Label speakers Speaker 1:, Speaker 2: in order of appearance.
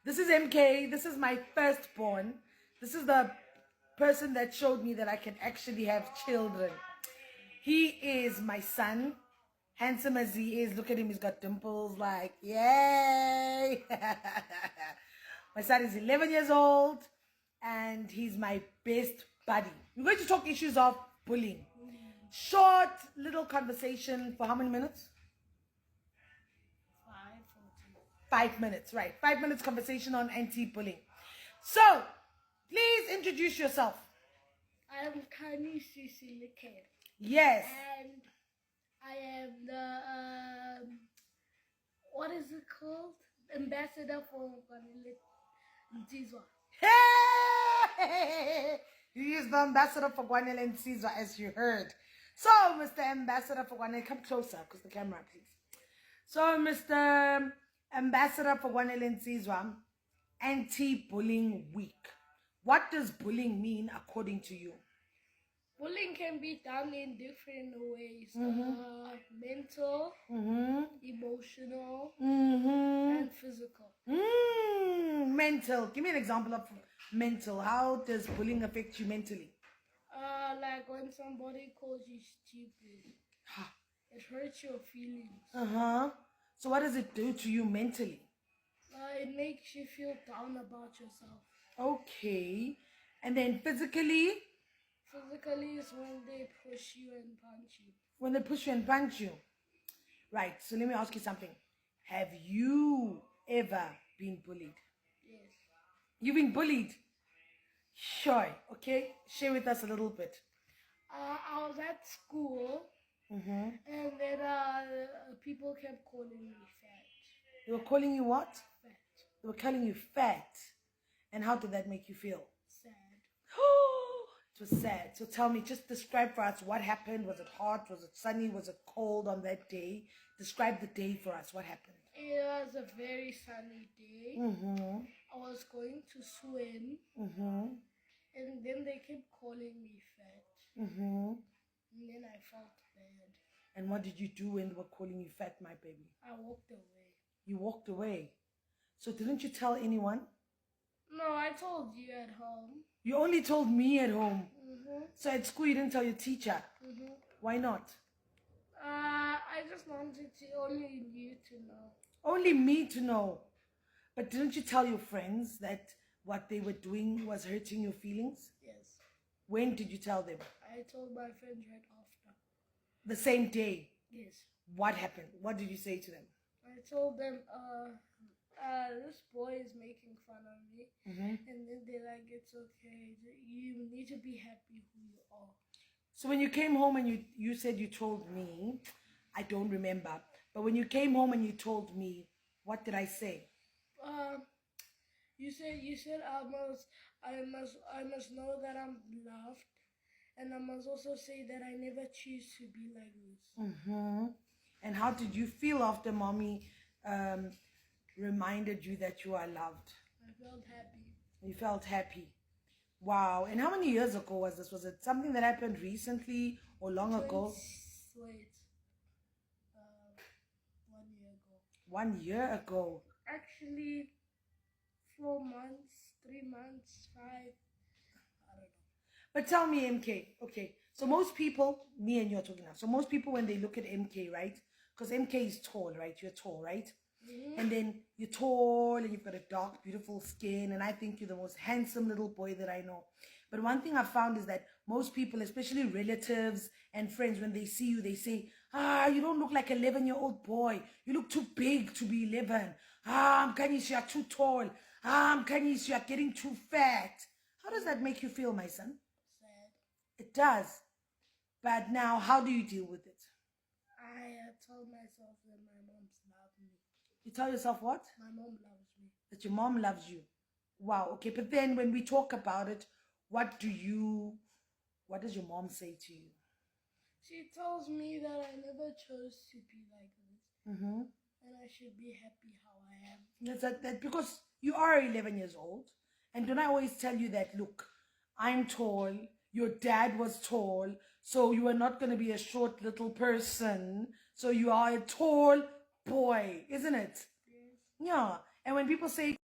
Speaker 1: This is MK. This is my firstborn. This is the person that showed me that I can actually have children. He is my son. Handsome as he is, look at him, he's got dimples, like, yay! My son is 11 years old, and he's my best buddy. We're going to talk issues of bullying. Short little conversation for how many minutes? 5 minutes, right. 5 minutes conversation on anti-bullying. So, please introduce yourself.
Speaker 2: I am Kani Sisilike.
Speaker 1: Yes.
Speaker 2: And I am the, what is it called? Ambassador for Nsizwa.
Speaker 1: Hey! He is the ambassador for Gwanele and Nsizwa, as you heard. So, Mr. Ambassador for Gwanele, come closer, because the camera, please. So, Mr. Ambassador for Gwanele and Nsizwa, Anti-Bullying Week. What does bullying mean according to you?
Speaker 2: Bullying can be done in different ways. Mental, emotional, and physical.
Speaker 1: Mental. Give me an example of mental. How does bullying affect you mentally?
Speaker 2: Like when somebody calls you stupid. It hurts your feelings.
Speaker 1: So what does it do to you mentally?
Speaker 2: It makes you feel down about yourself.
Speaker 1: Okay. And then physically?
Speaker 2: Physically is when they push you and punch you.
Speaker 1: When they push you and punch you. Right. So let me ask you something. Have you ever been bullied?
Speaker 2: Yes.
Speaker 1: You've been bullied? Sure. Okay. Share with us a little bit.
Speaker 2: I was at school. And then people kept calling me fat.
Speaker 1: They were calling you what?
Speaker 2: Fat.
Speaker 1: They were calling you fat. And how did that make you feel?
Speaker 2: Sad.
Speaker 1: It was sad. So tell me, just describe for us what happened. Was it hot? Was it sunny? Was it cold on that day? Describe the day for us. What happened?
Speaker 2: It was a very sunny day. I was going to swim. And then they kept calling me fat. And then I felt bad.
Speaker 1: And what did you do when they were calling you fat, my baby?
Speaker 2: I walked away.
Speaker 1: You walked away. So didn't you tell anyone?
Speaker 2: No, I told you at home.
Speaker 1: You only told me at home. So at school you didn't tell your teacher. Why not?
Speaker 2: I just wanted to only you to know.
Speaker 1: Only me to know. But didn't you tell your friends that what they were doing was hurting your feelings?
Speaker 2: Yes.
Speaker 1: When did you tell them?
Speaker 2: I told my friends right after.
Speaker 1: The same day?
Speaker 2: Yes.
Speaker 1: What happened? What did you say to them?
Speaker 2: I told them, this boy is making fun of me. And then they're like, it's okay. You need to be happy who you are.
Speaker 1: So when you came home and you said you told me, I don't remember. But when you came home and you told me, what did I say?
Speaker 2: You said I must know that I'm loved, and I must also say that I never choose to be like this.
Speaker 1: And how did you feel after mommy reminded you that you are loved?
Speaker 2: I felt happy.
Speaker 1: You felt happy. Wow. And how many years ago was this? Was it something that happened recently or long ago?
Speaker 2: Wait. 1 year ago.
Speaker 1: 1 year ago.
Speaker 2: Actually, 4 months, 3 months, 5. I don't know.
Speaker 1: But tell me, MK. Okay. So most people, me and you are talking now. So most people, when they look at MK, right? Because MK is tall, right? You're tall, right? And then you're tall and you've got a dark, beautiful skin. And I think you're the most handsome little boy that I know. But one thing I've found is that most people, especially relatives and friends, when they see you, they say, you don't look like an 11-year-old boy. You look too big to be 11. Mkanyisi, you're too tall. Mkanyisi, you're getting too fat. How does that make you feel, my son?
Speaker 2: Sad.
Speaker 1: It does. But now, how do you deal with it?
Speaker 2: I told myself that my mom's love me.
Speaker 1: You tell yourself what?
Speaker 2: My mom loves me.
Speaker 1: That your mom loves you. Wow, okay. But then when we talk about it, what does your mom say to you?
Speaker 2: She tells me that I never chose to be like this. And I should be happy how I am.
Speaker 1: That's that because you are 11 years old. And don't I always tell you that, look, I'm tall, your dad was tall, so you are not going to be a short little person. So you are a tall boy, isn't it?
Speaker 2: Yes.
Speaker 1: Yeah. And when people say